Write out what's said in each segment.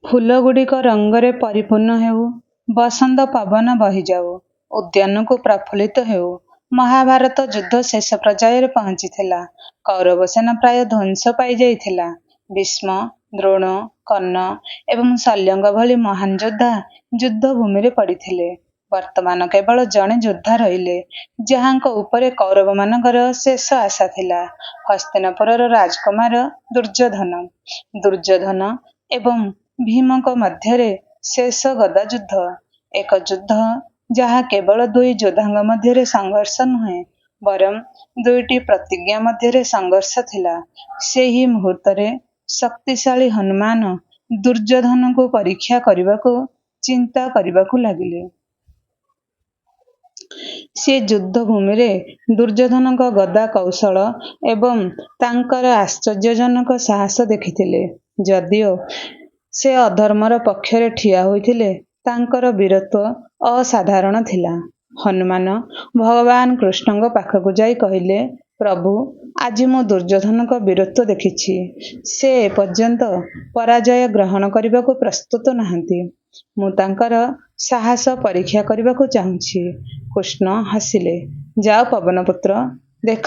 ଫୁଲଗୁଡ଼ିକ ରଙ୍ଗରେ ପରିପୂର୍ଣ୍ଣ ହେଉ, ବସନ୍ତ ପବନ ବହିଯାଉ, ଉଦ୍ୟାନକୁ ପ୍ରଫୁଲ୍ଲିତ ହେଉ। ମହାଭାରତ ଯୁଦ୍ଧ ଶେଷ ପର୍ଯ୍ୟାୟରେ ପହଞ୍ଚିଥିଲା। କୌରବ ସେନା ପ୍ରାୟ ଧ୍ୱଂସ ପାଇଯାଇଥିଲା। ଭୀଷ୍ମ, ଦ୍ରୋଣ, କର୍ଣ୍ଣ ଏବଂ ଶଲ୍ୟଙ୍କ ଭଳି ମହାନ ଯୋଦ୍ଧା ଯୁଦ୍ଧଭୂମିରେ ପଡ଼ିଥିଲେ। ବର୍ତ୍ତମାନ କେବଳ ଜଣେ ଯୋଦ୍ଧା ରହିଲେ, ଯାହାଙ୍କ ଉପରେ କୌରବମାନଙ୍କର ଶେଷ ଆଶା ଥିଲା। ହସ୍ତିନାପୁରର ରାଜକୁମାର ଦୁର୍ଯ୍ୟୋଧନ। ଦୁର୍ଯ୍ୟୋଧନ ଏବଂ ଭୀମଙ୍କ ମଧ୍ୟରେ ଶେଷ ଗଦା ଯୁଦ୍ଧ। ଏକ ଯୁଦ୍ଧ ଯାହା କେବଳ ଦୁଇ ଯୋଦ୍ଧାଙ୍କ ମଧ୍ୟରେ ସଂଘର୍ଷ ନୁହେଁ, ବରଂ ଦୁଇଟି ପ୍ରତିଜ୍ଞା ମଧ୍ୟରେ ସଂଘର୍ଷ ଥିଲା। ସେହି ମୁହୂର୍ତ୍ତରେ ଶକ୍ତିଶାଳୀ ହନୁମାନ ଦୁର୍ଯ୍ୟୋଧନଙ୍କୁ ପରୀକ୍ଷା କରିବାକୁ ଚିନ୍ତା କରିବାକୁ ଲାଗିଲେ। ସେ ଯୁଦ୍ଧଭୂମିରେ ଦୁର୍ଯ୍ୟୋଧନଙ୍କ ଗଦା କୌଶଳ ଏବଂ ତାଙ୍କର ଆଶ୍ଚର୍ଯ୍ୟଜନକ ସାହସ ଦେଖିଥିଲେ। ଯଦିଓ ସେ ଅଧର୍ମର ପକ୍ଷରେ ଠିଆ ହୋଇଥିଲେ, ତାଙ୍କର ବୀରତ୍ୱ ଅସାଧାରଣ ଥିଲା। ହନୁମାନ ଭଗବାନ କୃଷ୍ଣଙ୍କ ପାଖକୁ ଯାଇ କହିଲେ, ପ୍ରଭୁ, ଆଜି ମୁଁ ଦୁର୍ଯ୍ୟୋଧନଙ୍କ ବୀରତ୍ୱ ଦେଖିଛି। ସେ ଏପର୍ଯ୍ୟନ୍ତ ପରାଜୟ ଗ୍ରହଣ କରିବାକୁ ପ୍ରସ୍ତୁତ ନାହାନ୍ତି। ମୁଁ ତାଙ୍କର ସାହସ ପରୀକ୍ଷା କରିବାକୁ ଚାହୁଁଛି। କୃଷ୍ଣ ହସିଲେ, ଯାଅ ପବନପୁତ୍ର, ଦେଖ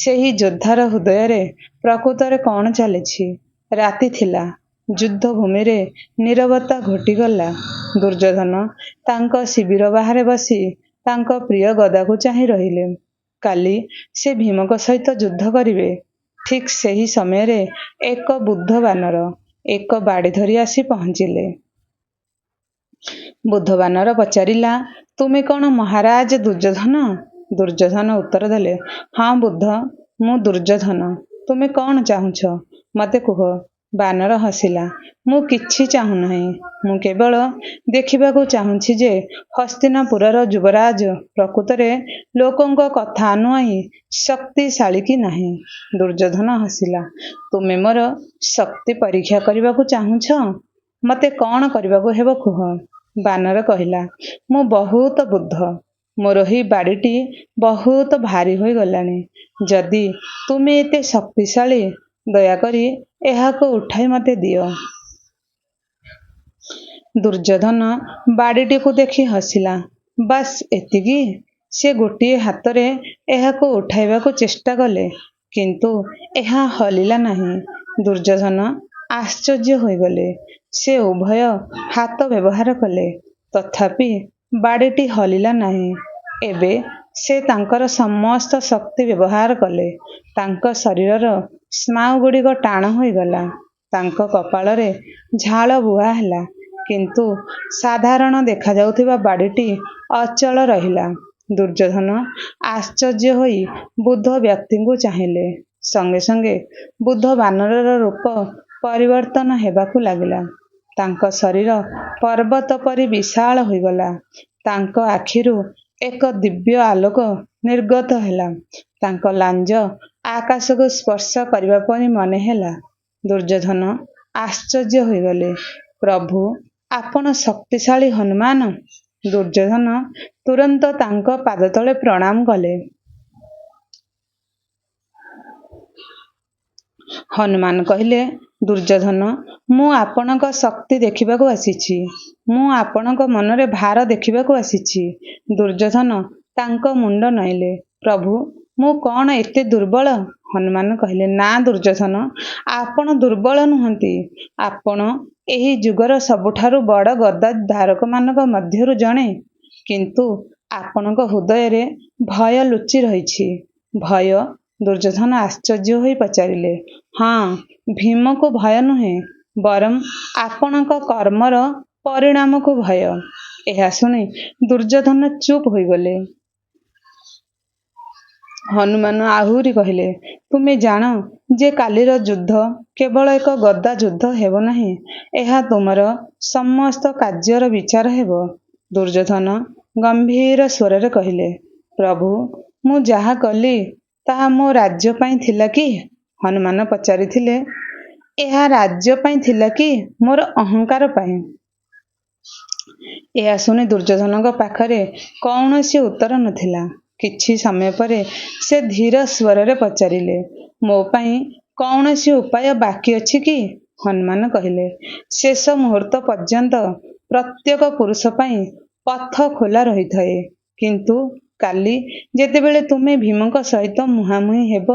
ସେହି ଯୋଦ୍ଧାର ହୃଦୟରେ ପ୍ରକୃତରେ କ'ଣ ଚାଲିଛି। ରାତି ଥିଲା। ଯୁଦ୍ଧଭୂମିରେ ନୀରବତା ଘୋଟିଗଲା। ଦୁର୍ଯ୍ୟୋଧନ ତାଙ୍କ ଶିବିର ବାହାରେ ବସି ତାଙ୍କ ପ୍ରିୟ ଗଦାକୁ ଚାହିଁ ରହିଲେ। କାଲି ସେ ଭୀମଙ୍କ ସହିତ ଯୁଦ୍ଧ କରିବେ। ଠିକ୍ ସେହି ସମୟରେ ଏକ ବୃଦ୍ଧ ବାନର ଏକ ବାଡ଼ି ଧରି ଆସି ପହଞ୍ଚିଲେ। ବୃଦ୍ଧ ବାନର ପଚାରିଲା, ତୁମେ କ'ଣ ମହାରାଜ ଦୁର୍ଯ୍ୟୋଧନ? ଦୁର୍ଯ୍ୟୋଧନ ଉତ୍ତର ଦେଲେ, ହଁ ବୃଦ୍ଧ, ମୁଁ ଦୁର୍ଯ୍ୟୋଧନ। ତୁମେ କ'ଣ ଚାହୁଁଛ, ମୋତେ କୁହ। ବାନର ହସିଲା, ମୁଁ କିଛି ଚାହୁଁନାହିଁ। ମୁଁ କେବଳ ଦେଖିବାକୁ ଚାହୁଁଛି ଯେ ହସ୍ତିନାପୁରର ଯୁବରାଜ ପ୍ରକୃତରେ ଲୋକଙ୍କ କଥା ଅନୁଯାୟୀ ଶକ୍ତିଶାଳୀ କି ନାହିଁ। ଦୁର୍ଯ୍ୟୋଧନ ହସିଲା, ତୁମେ ମୋର ଶକ୍ତି ପରୀକ୍ଷା କରିବାକୁ ଚାହୁଁଛ? ମୋତେ କ'ଣ କରିବାକୁ ହେବ କୁହ। ବାନର କହିଲା, ମୁଁ ବହୁତ ବୃଦ୍ଧ। ମୋର ଏହି ବାଡ଼ିଟି ବହୁତ ଭାରୀ ହୋଇଗଲାଣି। ଯଦି ତୁମେ ଏତେ ଶକ୍ତିଶାଳୀ, ଦୟାକରି ଏହାକୁ ଉଠାଇ ମୋତେ ଦିଅ। ଦୁର୍ଯ୍ୟୋଧନ ବାଡ଼ିଟିକୁ ଦେଖି ହସିଲା, ବାସ୍ ଏତିକି? ସେ ଗୋଟିଏ ହାତରେ ଏହାକୁ ଉଠାଇବାକୁ ଚେଷ୍ଟା କଲେ, କିନ୍ତୁ ଏହା ହଲିଲା ନାହିଁ। ଦୁର୍ଯ୍ୟୋଧନ ଆଶ୍ଚର୍ଯ୍ୟ ହୋଇଗଲେ। ସେ ଉଭୟ ହାତ ବ୍ୟବହାର କଲେ, ତଥାପି ବାଡ଼ିଟି ହଲିଲା ନାହିଁ। ଏବେ ସେ ତାଙ୍କର ସମସ୍ତ ଶକ୍ତି ବ୍ୟବହାର କଲେ। ତାଙ୍କ ଶରୀରର ସ୍ନାୟୁଗୁଡ଼ିକ ଟାଣ ହୋଇଗଲା। ତାଙ୍କ କପାଳରେ ଝାଳ ବୁହା ହେଲା, କିନ୍ତୁ ସାଧାରଣ ଦେଖାଯାଉଥିବା ବାଡ଼ିଟି ଅଚଳ ରହିଲା। ଦୁର୍ଯ୍ୟୋଧନ ଆଶ୍ଚର୍ଯ୍ୟ ହୋଇ ବୃଦ୍ଧ ବ୍ୟକ୍ତିଙ୍କୁ ଚାହିଁଲେ। ସଙ୍ଗେ ସଙ୍ଗେ ବୃଦ୍ଧ ବାନରର ରୂପ ପରିବର୍ତ୍ତନ ହେବାକୁ ଲାଗିଲା। ତାଙ୍କ ଶରୀର ପର୍ବତ ପରି ବିଶାଳ ହୋଇଗଲା। ତାଙ୍କ ଆଖିରୁ ଏକ ଦିବ୍ୟ ଆଲୋକ ନିର୍ଗତ ହେଲା। ତାଙ୍କ ଲାଞ୍ଜ ଆକାଶକୁ ସ୍ପର୍ଶ କରିବା ପରି ମନେହେଲା। ଦୁର୍ଯ୍ୟୋଧନ ଆଶ୍ଚର୍ଯ୍ୟ ହୋଇଗଲେ, ପ୍ରଭୁ, ଆପଣ ଶକ୍ତିଶାଳୀ ହନୁମାନ। ଦୁର୍ଯ୍ୟୋଧନ ତୁରନ୍ତ ତାଙ୍କ ପାଦତଳେ ପ୍ରଣାମ କଲେ। ହନୁମାନ କହିଲେ, ଦୁର୍ଯ୍ୟୋଧନ, ମୁଁ ଆପଣଙ୍କ ଶକ୍ତି ଦେଖିବାକୁ ଆସିଛି। ମୁଁ ଆପଣଙ୍କ ମନରେ ଭାର ଦେଖିବାକୁ ଆସିଛି। ଦୁର୍ଯ୍ୟୋଧନ ତାଙ୍କ ମୁଣ୍ଡ ନଇଁଲେ, ପ୍ରଭୁ, ମୁଁ କ'ଣ ଏତେ ଦୁର୍ବଳ? ହନୁମାନ କହିଲେ, ନା ଦୁର୍ଯ୍ୟୋଧନ, ଆପଣ ଦୁର୍ବଳ ନୁହନ୍ତି। ଆପଣ ଏହି ଯୁଗର ସବୁଠାରୁ ବଡ଼ ଗଦା ଧାରକମାନଙ୍କ ମଧ୍ୟରୁ ଜଣେ। କିନ୍ତୁ ଆପଣଙ୍କ ହୃଦୟରେ ଭୟ ଲୁଚି ରହିଛି। ଭୟ? ଦୁର୍ଯ୍ୟୋଧନ ଆଶ୍ଚର୍ଯ୍ୟ ହୋଇ ପଚାରିଲେ, ହଁ, ଭୀମକୁ ଭୟ ନୁହେଁ, ବରଂ ଆପଣଙ୍କ କର୍ମର ପରିଣାମକୁ ଭୟ। ଏହା ଶୁଣି ଦୁର୍ଯ୍ୟୋଧନ ଚୁପ୍ ହୋଇଗଲେ। ହନୁମାନ ଆହୁରି କହିଲେ, ତୁମେ ଜାଣ ଯେ କାଲିର ଯୁଦ୍ଧ କେବଳ ଏକ ଗଦା ଯୁଦ୍ଧ ହେବ ନାହିଁ, ଏହା ତୁମର ସମସ୍ତ କାର୍ଯ୍ୟର ବିଚାର ହେବ। ଦୁର୍ଯ୍ୟୋଧନ ଗମ୍ଭୀର ସ୍ୱରରେ କହିଲେ, ପ୍ରଭୁ, ମୁଁ ଯାହା କଲି ତାହା ମୋ ରାଜ୍ୟ ପାଇଁ ଥିଲା କି? ହନୁମାନ ପଚାରିଥିଲେ, ଏହା ରାଜ୍ୟ ପାଇଁ ଥିଲା କି ମୋର ଅହଙ୍କାର ପାଇଁ? ଏହା ଶୁଣି ଦୁର୍ଯ୍ୟୋଧନଙ୍କ ପାଖରେ କୌଣସି ଉତ୍ତର ନଥିଲା। କିଛି ସମୟ ପରେ ସେ ଧୀର ସ୍ୱରରେ ପଚାରିଲେ, ମୋ ପାଇଁ କୌଣସି ଉପାୟ ବାକି ଅଛି କି? ହନୁମାନ କହିଲେ, ଶେଷ ମୁହୂର୍ତ୍ତ ପର୍ଯ୍ୟନ୍ତ ପ୍ରତ୍ୟେକ ପୁରୁଷ ପାଇଁ ପଥ ଖୋଲା ରହିଥାଏ। କିନ୍ତୁ କାଲି ଯେତେବେଳେ ତୁମେ ଭୀମଙ୍କ ସହିତ ମୁହାଁମୁହିଁ ହେବ,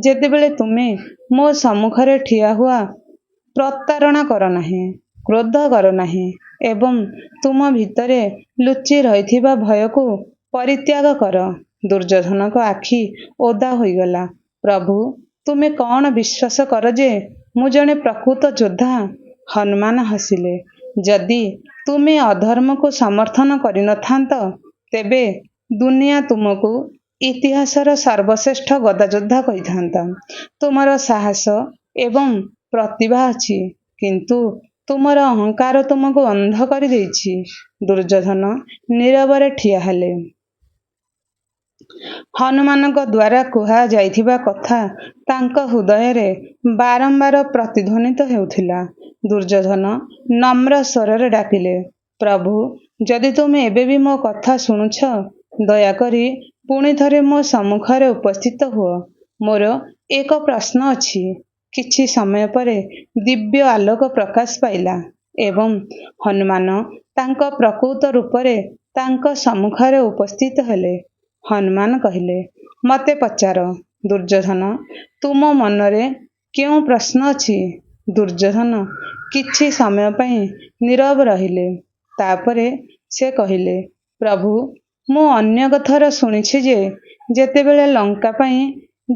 ଯେତେବେଳେ ତୁମେ ମୋ ସମ୍ମୁଖରେ ଠିଆ ହୁଅ, ପ୍ରତାରଣା କର ନାହିଁ, କ୍ରୋଧ କର ନାହିଁ ଏବଂ ତୁମ ଭିତରେ ଲୁଚି ରହିଥିବା ଭୟକୁ ପରିତ୍ୟାଗ କର। ଦୁର୍ଯ୍ୟୋଧନଙ୍କ ଆଖି ଓଦା ହୋଇଗଲା। ପ୍ରଭୁ, ତୁମେ କ'ଣ ବିଶ୍ୱାସ କର ଯେ ମୁଁ ଜଣେ ପ୍ରକୃତ ଯୋଦ୍ଧା? ହନୁମାନ ହସିଲେ, ଯଦି ତୁମେ ଅଧର୍ମକୁ ସମର୍ଥନ କରିନଥାନ୍ତ, ତେବେ ଦୁନିଆ ତୁମକୁ ଇତିହାସର ସର୍ବଶ୍ରେଷ୍ଠ ଗଦାଯୋଦ୍ଧା କହିଥାନ୍ତା। ତୁମର ସାହସ ଏବଂ ପ୍ରତିଭା ଅଛି, କିନ୍ତୁ ତୁମର ଅହଙ୍କାର ତୁମକୁ ଅନ୍ଧ କରିଦେଇଛି। ଦୁର୍ଯ୍ୟୋଧନ ନୀରବରେ ଠିଆ ହେଲେ। ହନୁମାନଙ୍କ ଦ୍ୱାରା କୁହାଯାଇଥିବା କଥା ତାଙ୍କ ହୃଦୟରେ ବାରମ୍ବାର ପ୍ରତିଧ୍ୱନିତ ହେଉଥିଲା। ଦୁର୍ଯ୍ୟୋଧନ ନମ୍ର ସ୍ୱରରେ ଡାକିଲେ, ପ୍ରଭୁ, ଯଦି ତୁମେ ଏବେ ବି ମୋ କଥା ଶୁଣୁଛ, ଦୟାକରି ପୁଣି ଥରେ ମୋ ସମ୍ମୁଖରେ ଉପସ୍ଥିତ ହୁଅ। ମୋର ଏକ ପ୍ରଶ୍ନ ଅଛି। କିଛି ସମୟ ପରେ ଦିବ୍ୟ ଆଲୋକ ପ୍ରକାଶ ପାଇଲା ଏବଂ ହନୁମାନ ତାଙ୍କ ପ୍ରକୃତ ରୂପରେ ତାଙ୍କ ସମ୍ମୁଖରେ ଉପସ୍ଥିତ ହେଲେ। ହନୁମାନ କହିଲେ, ମୋତେ ପଚାର ଦୁର୍ଯ୍ୟୋଧନ, ତୁମ ମନରେ କେଉଁ ପ୍ରଶ୍ନ ଅଛି? ଦୁର୍ଯ୍ୟୋଧନ କିଛି ସମୟ ପାଇଁ ନୀରବ ରହିଲେ। ତାପରେ ସେ କହିଲେ, ପ୍ରଭୁ, ମୁଁ ଅନେକ ଥର ଶୁଣିଛି ଯେ ଯେତେବେଳେ ଲଙ୍କା ପାଇଁ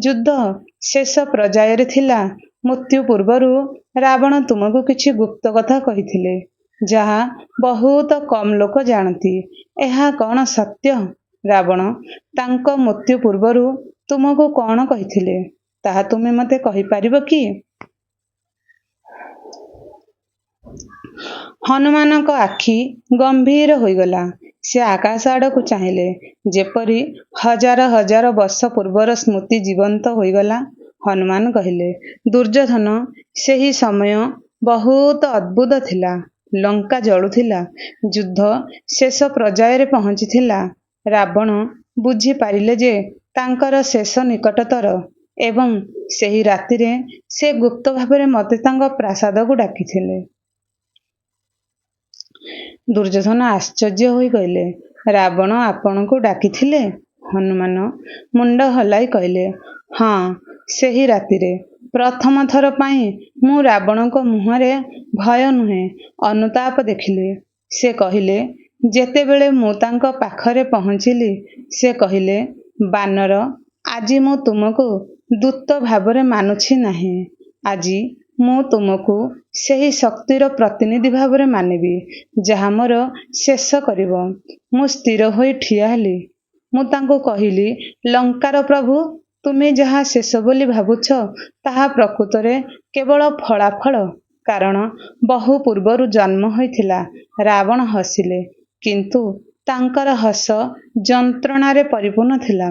ଯୁଦ୍ଧ ଶେଷ ପର୍ଯ୍ୟାୟରେ ଥିଲା, ମୃତ୍ୟୁ ପୂର୍ବରୁ ରାବଣ ତୁମକୁ କିଛି ଗୁପ୍ତ କଥା କହିଥିଲେ, ଯାହା ବହୁତ କମ୍ ଲୋକ ଜାଣନ୍ତି। ଏହା କ'ଣ ସତ୍ୟ? ରାବଣ ତାଙ୍କ ମୃତ୍ୟୁ ପୂର୍ବରୁ ତୁମକୁ କ'ଣ କହିଥିଲେ, ତାହା ତୁମେ ମୋତେ କହିପାରିବ କି? ହନୁମାନଙ୍କ ଆଖି ଗମ୍ଭୀର ହୋଇଗଲା। ସେ ଆକାଶ ଆଡ଼କୁ ଚାହିଁଲେ, ଯେପରି ହଜାର ହଜାର ବର୍ଷ ପୂର୍ବର ସ୍ମୃତି ଜୀବନ୍ତ ହୋଇଗଲା। ହନୁମାନ କହିଲେ, ଦୁର୍ଯ୍ୟୋଧନ, ସେହି ସମୟ ବହୁତ ଅଦ୍ଭୁତ ଥିଲା। ଲଙ୍କା ଜଳୁଥିଲା, ଯୁଦ୍ଧ ଶେଷ ପର୍ଯ୍ୟାୟରେ ପହଞ୍ଚିଥିଲା। ରାବଣ ବୁଝିପାରିଲେ ଯେ ତାଙ୍କର ଶେଷ ନିକଟତର ଏବଂ ସେହି ରାତିରେ ସେ ଗୁପ୍ତ ଭାବରେ ମୋତେ ତାଙ୍କ ପ୍ରାସାଦକୁ ଡାକିଥିଲେ। ଦୁର୍ଯ୍ୟୋଧନ ଆଶ୍ଚର୍ଯ୍ୟ ହୋଇ କହିଲେ, ରାବଣ ଆପଣଙ୍କୁ ଡାକିଥିଲେ? ହନୁମାନ ମୁଣ୍ଡ ହଲାଇ କହିଲେ, ହଁ, ସେହି ରାତିରେ ପ୍ରଥମ ଥର ପାଇଁ ମୁଁ ରାବଣଙ୍କ ମୁହଁରେ ଭୟ ନୁହେଁ, ଅନୁତାପ ଦେଖିଲି। ସେ କହିଲେ, ଯେତେବେଳେ ମୁଁ ତାଙ୍କ ପାଖରେ ପହଞ୍ଚିଲି, ସେ କହିଲେ, ବାନର, ଆଜି ମୁଁ ତୁମକୁ ଦୂତ ଭାବରେ ମାନୁଛି ନାହିଁ। ଆଜି ମୁଁ ତୁମକୁ ସେହି ଶକ୍ତିର ପ୍ରତିନିଧି ଭାବରେ ମାନିବି, ଯାହା ମୋର ଶେଷ କରିବ। ମୁଁ ସ୍ଥିର ହୋଇ ଠିଆ ହେଲି। ମୁଁ ତାଙ୍କୁ କହିଲି, ଲଙ୍କାର ପ୍ରଭୁ, ତୁମେ ଯାହା ଶେଷ ବୋଲି ଭାବୁଛ, ତାହା ପ୍ରକୃତରେ କେବଳ ଫଳାଫଳ, କାରଣ ବହୁ ପୂର୍ବରୁ ଜନ୍ମ ହୋଇଥିଲା। ରାବଣ ହସିଲେ, କିନ୍ତୁ ତାଙ୍କର ହସ ଯନ୍ତ୍ରଣାରେ ପରିପୂର୍ଣ୍ଣ ଥିଲା।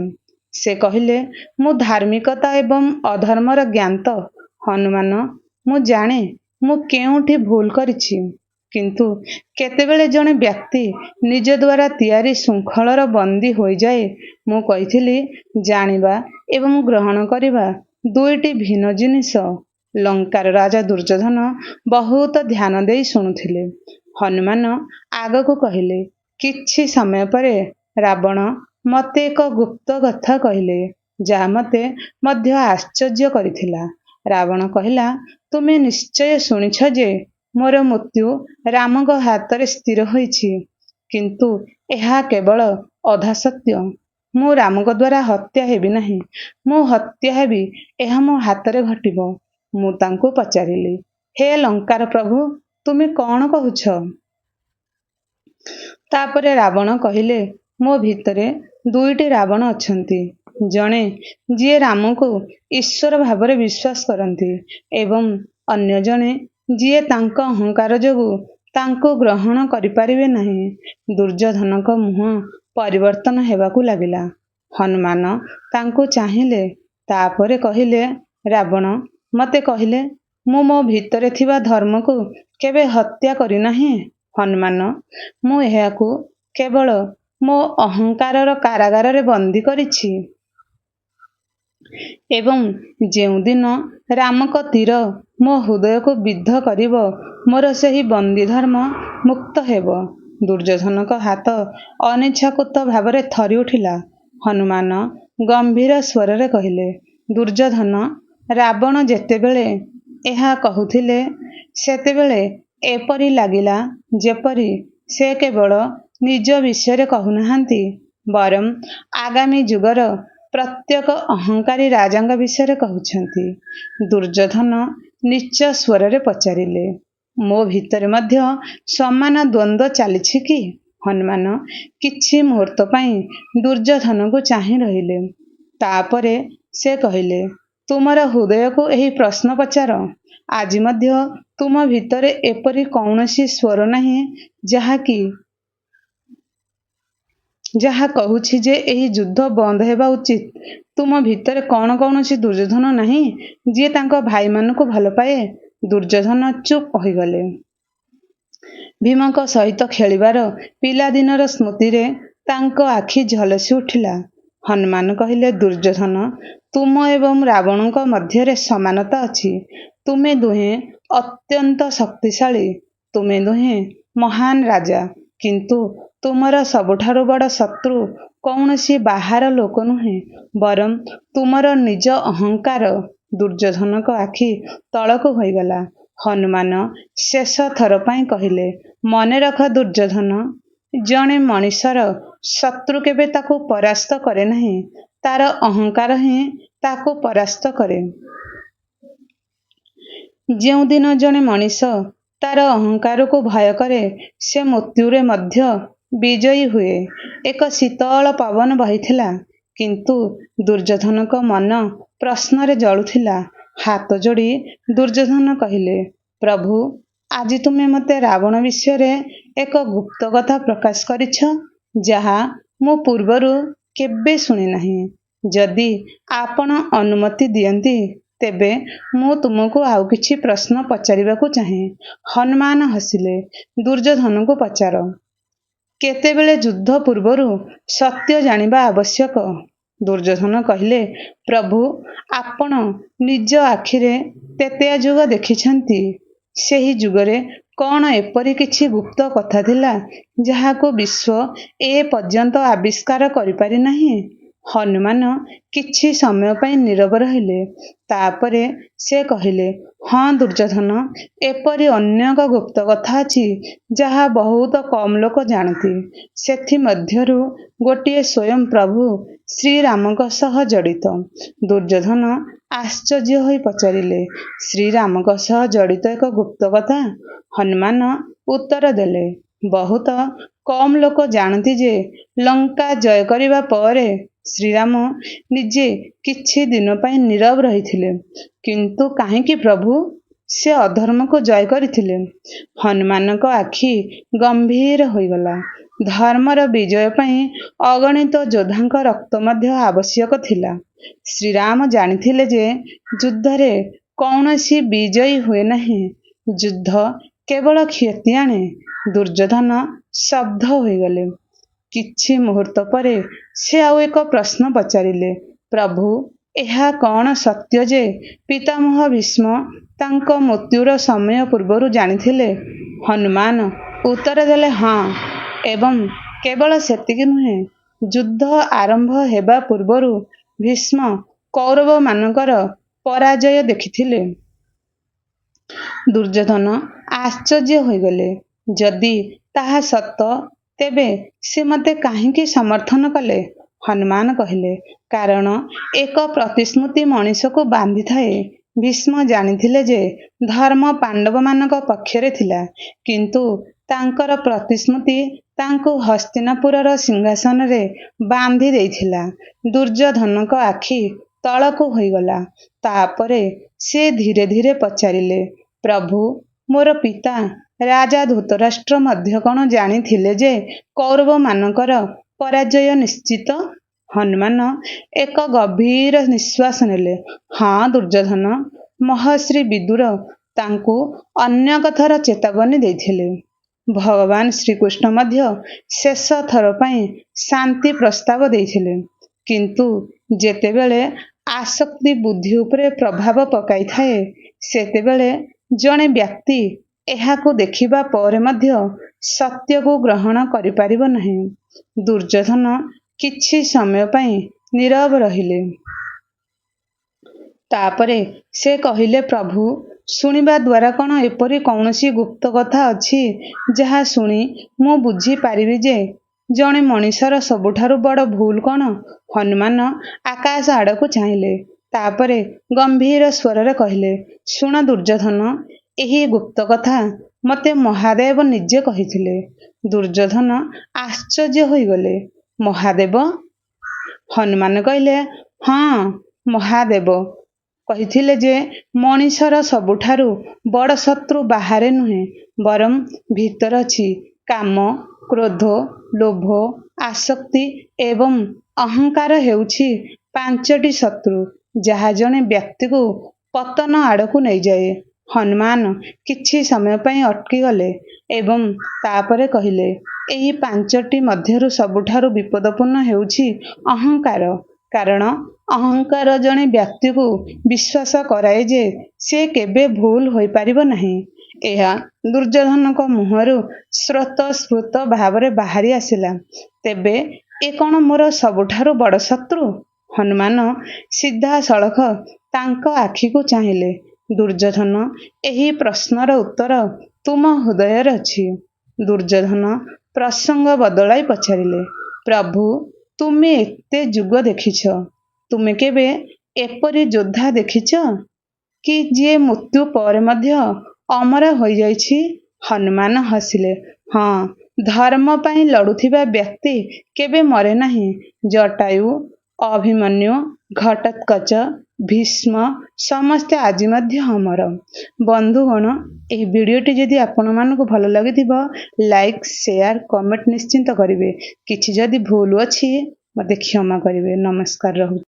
ସେ କହିଲେ, ମୁଁ ଧାର୍ମିକତା ଏବଂ ଅଧର୍ମର ଜ୍ଞାତ। ହନୁମାନ, ମୁଁ ଜାଣେ ମୁଁ କେଉଁଠି ଭୁଲ କରିଛି, କିନ୍ତୁ କେତେବେଳେ ଜଣେ ବ୍ୟକ୍ତି ନିଜ ଦ୍ୱାରା ତିଆରି ଶୃଙ୍ଖଳର ବନ୍ଦୀ ହୋଇଯାଏ, ମୁଁ କହିଥିଲି, ଜାଣିବା ଏବଂ ଗ୍ରହଣ କରିବା ଦୁଇଟି ଭିନ୍ନ ଜିନିଷ। ଲଙ୍କାର ରାଜା ଦୁର୍ଯ୍ୟୋଧନ ବହୁତ ଧ୍ୟାନ ଦେଇ ଶୁଣୁଥିଲେ। ହନୁମାନ ଆଗକୁ କହିଲେ, କିଛି ସମୟ ପରେ ରାବଣ ମୋତେ ଏକ ଗୁପ୍ତ କଥା କହିଲେ, ଯାହା ମୋତେ ମଧ୍ୟ ଆଶ୍ଚର୍ଯ୍ୟ କରିଥିଲା। ରାବଣ କହିଲା, ତୁମେ ନିଶ୍ଚୟ ଶୁଣିଛ ଯେ ମୋର ମୃତ୍ୟୁ ରାମଙ୍କ ହାତରେ ସ୍ଥିର ହୋଇଛି, କିନ୍ତୁ ଏହା କେବଳ ଅଧା ସତ୍ୟ। ମୁଁ ରାମଙ୍କ ଦ୍ୱାରା ହତ୍ୟା ହେବି ନାହିଁ। ମୁଁ ହତ୍ୟା ହେବି, ଏହା ମୋ ହାତରେ ଘଟିବ। ମୁଁ ତାଙ୍କୁ ପଚାରିଲି, ହେ ଲଙ୍କାର ପ୍ରଭୁ, ତୁମେ କ'ଣ କହୁଛ? ତାପରେ ରାବଣ କହିଲେ, ମୋ ଭିତରେ ଦୁଇଟି ରାବଣ ଅଛନ୍ତି। ଜଣେ ଯିଏ ରାମଙ୍କୁ ଈଶ୍ୱର ଭାବରେ ବିଶ୍ୱାସ କରନ୍ତି ଏବଂ ଅନ୍ୟ ଜଣେ ଯିଏ ତାଙ୍କ ଅହଙ୍କାର ଯୋଗୁଁ ତାଙ୍କୁ ଗ୍ରହଣ କରିପାରିବେ ନାହିଁ। ଦୁର୍ଯ୍ୟୋଧନଙ୍କ ମୁହଁ ପରିବର୍ତ୍ତନ ହେବାକୁ ଲାଗିଲା। ହନୁମାନ ତାଙ୍କୁ ଚାହିଁଲେ, ତାପରେ କହିଲେ, ରାବଣ, ମୋତେ କହିଲେ, ମୁଁ ମୋ ଭିତରେ ଥିବା ଧର୍ମକୁ କେବେ ହତ୍ୟା କରିନାହିଁ। ହନୁମାନ, ମୁଁ ଏହାକୁ କେବଳ ମୋ ଅହଙ୍କାରର କାରାଗାରରେ ବନ୍ଦୀ କରିଛି। ଏବଂ ଯେଉଁଦିନ ରାମଙ୍କ ତୀର ମୋ ହୃଦୟକୁ ବିଦ୍ଧ କରିବ, ମୋର ସେହି ବନ୍ଦୀ ଧର୍ମ ମୁକ୍ତ ହେବ। ଦୁର୍ଯ୍ୟୋଧନଙ୍କ ହାତ ଅନିଚ୍ଛାକୃତ ଭାବରେ ଥରି ଉଠିଲା। ହନୁମାନ ଗମ୍ଭୀର ସ୍ୱରରେ କହିଲେ, ଦୁର୍ଯ୍ୟୋଧନ, ରାବଣ ଯେତେବେଳେ ଏହା କହୁଥିଲେ, ସେତେବେଳେ ଏପରି ଲାଗିଲା ଯେପରି ସେ କେବଳ ନିଜ ବିଷୟରେ କହୁନାହାନ୍ତି, ବରଂ ଆଗାମୀ ଯୁଗର ପ୍ରତ୍ୟେକ ଅହଙ୍କାରୀ ରାଜାଙ୍କ ବିଷୟରେ କହୁଛନ୍ତି। ଦୁର୍ଯ୍ୟୋଧନ ନୀଚ ସ୍ୱରରେ ପଚାରିଲେ, ମୋ ଭିତରେ ମଧ୍ୟ ସମାନ ଦ୍ୱନ୍ଦ୍ୱ ଚାଲିଛି କି? ହନୁମାନ କିଛି ମୁହୂର୍ତ୍ତ ପାଇଁ ଦୁର୍ଯ୍ୟୋଧନକୁ ଚାହିଁ ରହିଲେ। ତାପରେ ସେ କହିଲେ, ତୁମର ହୃଦୟକୁ ଏହି ପ୍ରଶ୍ନ ପଚାର। ଆଜି ମଧ୍ୟ ତୁମ ଭିତରେ ଏପରି କୌଣସି ସ୍ୱର ନାହିଁ ଯାହା କହୁଛି ଯେ ଏହି ଯୁଦ୍ଧ ବନ୍ଦ ହେବା ଉଚିତ? ତୁମ ଭିତରେ କ'ଣ କୌଣସି ଦୁର୍ଯ୍ୟୋଧନ ନାହିଁ ଯିଏ ତାଙ୍କ ଭାଇମାନଙ୍କୁ ଭଲ ପାଏ? ଦୁର୍ଯ୍ୟୋଧନ ଚୁପ୍ ହୋଇଗଲେ। ଭୀମଙ୍କ ସହିତ ଖେଳିବାର ପିଲାଦିନର ସ୍ମୃତିରେ ତାଙ୍କ ଆଖି ଝଲସି ଉଠିଲା। ହନୁମାନ କହିଲେ, ଦୁର୍ଯ୍ୟୋଧନ, ତୁମ ଏବଂ ରାବଣଙ୍କ ମଧ୍ୟରେ ସମାନତା ଅଛି। ତୁମେ ଦୁହେଁ ଅତ୍ୟନ୍ତ ଶକ୍ତିଶାଳୀ। ତୁମେ ଦୁହେଁ ମହାନ ରାଜା। କିନ୍ତୁ ତୁମର ସବୁଠାରୁ ବଡ଼ ଶତ୍ରୁ କୌଣସି ବାହାର ଲୋକ ନୁହେଁ, ବରଂ ତୁମର ନିଜ ଅହଙ୍କାର। ଦୁର୍ଯ୍ୟୋଧନଙ୍କ ଆଖି ତଳକୁ ହୋଇଗଲା। ହନୁମାନ ଶେଷ ଥର ପାଇଁ କହିଲେ, ମନେ ରଖ ଦୁର୍ଯ୍ୟୋଧନ, ଜଣେ ମଣିଷର ଶତ୍ରୁ କେବେ ତାକୁ ପରାସ୍ତ କରେ ନାହିଁ, ତାର ଅହଙ୍କାର ହିଁ ତାକୁ ପରାସ୍ତ କରେ। ଯେଉଁଦିନ ଜଣେ ମଣିଷ ତାର ଅହଙ୍କାରକୁ ଭୟ କରେ, ସେ ମୃତ୍ୟୁରେ ମଧ୍ୟ ବିଜୟୀ ହୁଏ। ଏକ ଶୀତଳ ପବନ ବହିଥିଲା, କିନ୍ତୁ ଦୁର୍ଯ୍ୟୋଧନଙ୍କ ମନ ପ୍ରଶ୍ନରେ ଜଳୁଥିଲା। ହାତ ଯୋଡ଼ି ଦୁର୍ଯ୍ୟୋଧନ କହିଲେ, ପ୍ରଭୁ, ଆଜି ତୁମେ ମୋତେ ରାବଣ ବିଷୟରେ ଏକ ଗୁପ୍ତ କଥା ପ୍ରକାଶ କରିଛ, ଯାହା ମୁଁ ପୂର୍ବରୁ କେବେ ଶୁଣି ନାହିଁ। ଯଦି ଆପଣ ଅନୁମତି ଦିଅନ୍ତି, ତେବେ ମୁଁ ତୁମକୁ ଆଉ କିଛି ପ୍ରଶ୍ନ ପଚାରିବାକୁ ଚାହେଁ। ହନୁମାନ ହସିଲେ, ଦୁର୍ଯ୍ୟୋଧନଙ୍କୁ ପଚାର। କେତେବେଳେ ଯୁଦ୍ଧ ପୂର୍ବରୁ ସତ୍ୟ ଜାଣିବା ଆବଶ୍ୟକ। ଦୁର୍ଯ୍ୟୋଧନ କହିଲେ, ପ୍ରଭୁ, ଆପଣ ନିଜ ଆଖିରେ ତ୍ରେତୟା ଯୁଗ ଦେଖିଛନ୍ତି। ସେହି ଯୁଗରେ କ'ଣ ଏପରି କିଛି ଗୁପ୍ତ କଥା ଥିଲା, ଯାହାକୁ ବିଶ୍ୱ ଏ ପର୍ଯ୍ୟନ୍ତ ଆବିଷ୍କାର କରିପାରି ନାହିଁ? ହନୁମାନ କିଛି ସମୟ ପାଇଁ ନୀରବ ରହିଲେ। ତାପରେ ସେ କହିଲେ, ହଁ ଦୁର୍ଯ୍ୟୋଧନ, ଏପରି ଅନ୍ୟ ଏକ ଗୁପ୍ତ କଥା ଅଛି, ଯାହା ବହୁତ କମ୍ ଲୋକ ଜାଣନ୍ତି। ସେଥିମଧ୍ୟରୁ ଗୋଟିଏ ସ୍ୱୟଂ ପ୍ରଭୁ ଶ୍ରୀରାମଙ୍କ ସହ ଜଡ଼ିତ। ଦୁର୍ଯ୍ୟୋଧନ ଆଶ୍ଚର୍ଯ୍ୟ ହୋଇ ପଚାରିଲେ, ଶ୍ରୀରାମଙ୍କ ସହ ଜଡ଼ିତ ଏକ ଗୁପ୍ତ କଥା? ହନୁମାନ ଉତ୍ତର ଦେଲେ, ବହୁତ କମ୍ ଲୋକ ଜାଣନ୍ତି ଯେ ଲଙ୍କା ଜୟ କରିବା ପରେ ଶ୍ରୀରାମ ନିଜେ କିଛି ଦିନ ପାଇଁ ନୀରବ ରହିଥିଲେ। କିନ୍ତୁ କାହିଁକି ପ୍ରଭୁ? ସେ ଅଧର୍ମକୁ ଜୟ କରିଥିଲେ। ହନୁମାନଙ୍କ ଆଖି ଗମ୍ଭୀର ହୋଇଗଲା। ଧର୍ମର ବିଜୟ ପାଇଁ ଅଗଣିତ ଯୋଦ୍ଧାଙ୍କ ରକ୍ତ ମଧ୍ୟ ଆବଶ୍ୟକ ଥିଲା। ଶ୍ରୀରାମ ଜାଣିଥିଲେ ଯେ ଯୁଦ୍ଧରେ କୌଣସି ବିଜୟୀ ହୁଏ ନାହିଁ, ଯୁଦ୍ଧ କେବଳ କ୍ଷତି ଆଣେ। ଦୁର୍ଯ୍ୟୋଧନ ସ୍ତବ୍ଧ ହୋଇଗଲେ। କିଛି ମୁହୂର୍ତ୍ତ ପରେ ସେ ଆଉ ଏକ ପ୍ରଶ୍ନ ପଚାରିଲେ, ପ୍ରଭୁ, ଏହା କ'ଣ ସତ୍ୟ ଯେ ପିତାମହ ଭୀଷ୍ମ ତାଙ୍କ ମୃତ୍ୟୁର ସମୟ ପୂର୍ବରୁ ଜାଣିଥିଲେ? ହନୁମାନ ଉତ୍ତର ଦେଲେ, ହଁ, ଏବଂ କେବଳ ସେତିକି ନୁହେଁ, ଯୁଦ୍ଧ ଆରମ୍ଭ ହେବା ପୂର୍ବରୁ ଭୀଷ୍ମ କୌରବମାନଙ୍କର ପରାଜୟ ଦେଖିଥିଲେ। ଦୁର୍ଯ୍ୟୋଧନ ଆଶ୍ଚର୍ଯ୍ୟ ହୋଇଗଲେ। ଯଦି ତାହା ସତ, ତେବେ ସେ ମୋତେ କାହିଁକି ସମର୍ଥନ କଲେ? ହନୁମାନ କହିଲେ, କାରଣ ଏକ ପ୍ରତିଶ୍ରୁତି ମଣିଷକୁ ବାନ୍ଧିଥାଏ। ଭୀଷ୍ମ ଜାଣିଥିଲେ ଯେ ଧର୍ମ ପାଣ୍ଡବମାନଙ୍କ ପକ୍ଷରେ ଥିଲା, କିନ୍ତୁ ତାଙ୍କର ପ୍ରତିଶ୍ରୁତି ତାଙ୍କୁ ହସ୍ତିନାପୁରର ସିଂହାସନରେ ବାନ୍ଧି ଦେଇଥିଲା। ଦୁର୍ଯ୍ୟୋଧନଙ୍କ ଆଖି ତଳକୁ ହୋଇଗଲା। ତାପରେ ସେ ଧୀରେ ଧୀରେ ପଚାରିଲେ, ପ୍ରଭୁ, ମୋର ପିତା ରାଜା ଧୃତରାଷ୍ଟ୍ର ମଧ୍ୟ କ'ଣ ଜାଣିଥିଲେ ଯେ କୌରବମାନଙ୍କର ପରାଜୟ ନିଶ୍ଚିତ? ହନୁମାନ ଏକ ଗଭୀର ନିଶ୍ୱାସ ନେଲେ। ହଁ ଦୁର୍ଯ୍ୟୋଧନ, ମହର୍ଷି ବିଦୁର ତାଙ୍କୁ ଅନେକ ଥର ଚେତାବନୀ ଦେଇଥିଲେ। ଭଗବାନ ଶ୍ରୀକୃଷ୍ଣ ମଧ୍ୟ ଶେଷ ଥର ପାଇଁ ଶାନ୍ତି ପ୍ରସ୍ତାବ ଦେଇଥିଲେ। କିନ୍ତୁ ଯେତେବେଳେ ଆସକ୍ତି ବୁଦ୍ଧି ଉପରେ ପ୍ରଭାବ ପକାଇଥାଏ, ସେତେବେଳେ ଜଣେ ବ୍ୟକ୍ତି ଏହାକୁ ଦେଖିବା ପରେ ମଧ୍ୟ ସତ୍ୟକୁ ଗ୍ରହଣ କରିପାରିବ ନାହିଁ। ଦୁର୍ଯ୍ୟୋଧନ କିଛି ସମୟ ପାଇଁ ନୀରବ ରହିଲେ। ତାପରେ ସେ କହିଲେ, ପ୍ରଭୁ, ଶୁଣିବା ଦ୍ୱାରା କ'ଣ ଏପରି କୌଣସି ଗୁପ୍ତ କଥା ଅଛି ଯାହା ଶୁଣି ମୁଁ ବୁଝିପାରିବି ଯେ ଜଣେ ମଣିଷର ସବୁଠାରୁ ବଡ଼ ଭୁଲ କ'ଣ? ହନୁମାନ ଆକାଶ ଆଡ଼କୁ ଚାହିଁଲେ। ତାପରେ ଗମ୍ଭୀର ସ୍ୱରରେ କହିଲେ, ଶୁଣ ଦୁର୍ଯ୍ୟୋଧନ, ଏହି ଗୁପ୍ତ କଥା ମୋତେ ମହାଦେବ ନିଜେ କହିଥିଲେ। ଦୁର୍ଯ୍ୟୋଧନ ଆଶ୍ଚର୍ଯ୍ୟ ହୋଇଗଲେ। ମହାଦେବ? ହନୁମାନ କହିଲେ, ହଁ, ମହାଦେବ କହିଥିଲେ ଯେ ମଣିଷର ସବୁଠାରୁ ବଡ଼ ଶତ୍ରୁ ବାହାରେ ନୁହେଁ, ବରଂ ଭିତରେ ଅଛି। କାମ, କ୍ରୋଧ, ଲୋଭ, ଆସକ୍ତି ଏବଂ ଅହଙ୍କାର ହେଉଛି 5ଟି ଶତ୍ରୁ, ଯାହା ଜଣେ ବ୍ୟକ୍ତିକୁ ପତନ ଆଡ଼କୁ ନେଇଯାଏ। ହନୁମାନ କିଛି ସମୟ ପାଇଁ ଅଟକିଗଲେ ଏବଂ ତାପରେ କହିଲେ, ଏହି 5ଟି ମଧ୍ୟରୁ ସବୁଠାରୁ ବିପଦପୂର୍ଣ୍ଣ ହେଉଛି ଅହଙ୍କାର। କାରଣ ଅହଙ୍କାର ଜଣେ ବ୍ୟକ୍ତିକୁ ବିଶ୍ୱାସ କରାଏ ଯେ ସେ କେବେ ଭୁଲ ହୋଇପାରିବ ନାହିଁ। ଏହା ଦୁର୍ଯ୍ୟୋଧନଙ୍କ ମୁହଁରୁ ସ୍ୱତଃସ୍ଫୁର୍ତ୍ତ ଭାବରେ ବାହାରି ଆସିଲା। ତେବେ ଏ କ'ଣ ମୋର ସବୁଠାରୁ ବଡ଼ ଶତ୍ରୁ? ହନୁମାନ ସିଧାସଳଖ ତାଙ୍କ ଆଖିକୁ ଚାହିଁଲେ। ଦୁର୍ଯ୍ୟୋଧନ, ଏହି ପ୍ରଶ୍ନର ଉତ୍ତର ତୁମ ହୃଦୟରେ ଅଛି। ଦୁର୍ଯ୍ୟୋଧନ ପ୍ରସଙ୍ଗ ବଦଳାଇ ପଚାରିଲେ, ପ୍ରଭୁ, ତୁମେ ଏତେ ଯୁଗ ଦେଖିଛ, ତୁମେ କେବେ ଏପରି ଯୋଦ୍ଧା ଦେଖିଛ କି ଯିଏ ମୃତ୍ୟୁ ପରେ ମଧ୍ୟ ଅମର ହୋଇଯାଇଛି? ହନୁମାନ ହସିଲେ, ହଁ, ଧର୍ମ ପାଇଁ ଲଢ଼ୁଥିବା ବ୍ୟକ୍ତି କେବେ ମରେ ନାହିଁ। ଜଟାୟୁ, ଅଭିମନ୍ୟୁ, ଘଟୋତ୍କଚ, ଭୀଷ୍ମ ସମସ୍ତେ ଆଜି ମଧ୍ୟ ଅମର। ବନ୍ଧୁଗଣ, ଏହି ଭିଡ଼ିଓଟି ଯଦି ଆପଣମାନଙ୍କୁ ଭଲ ଲାଗିଥିବ, ଲାଇକ୍, ସେୟାର, କମେଣ୍ଟ ନିଶ୍ଚିନ୍ତ କରିବେ। କିଛି ଯଦି ଭୁଲ ଅଛି ମୋତେ କ୍ଷମା କରିବେ। ନମସ୍କାର। ରହୁଛି।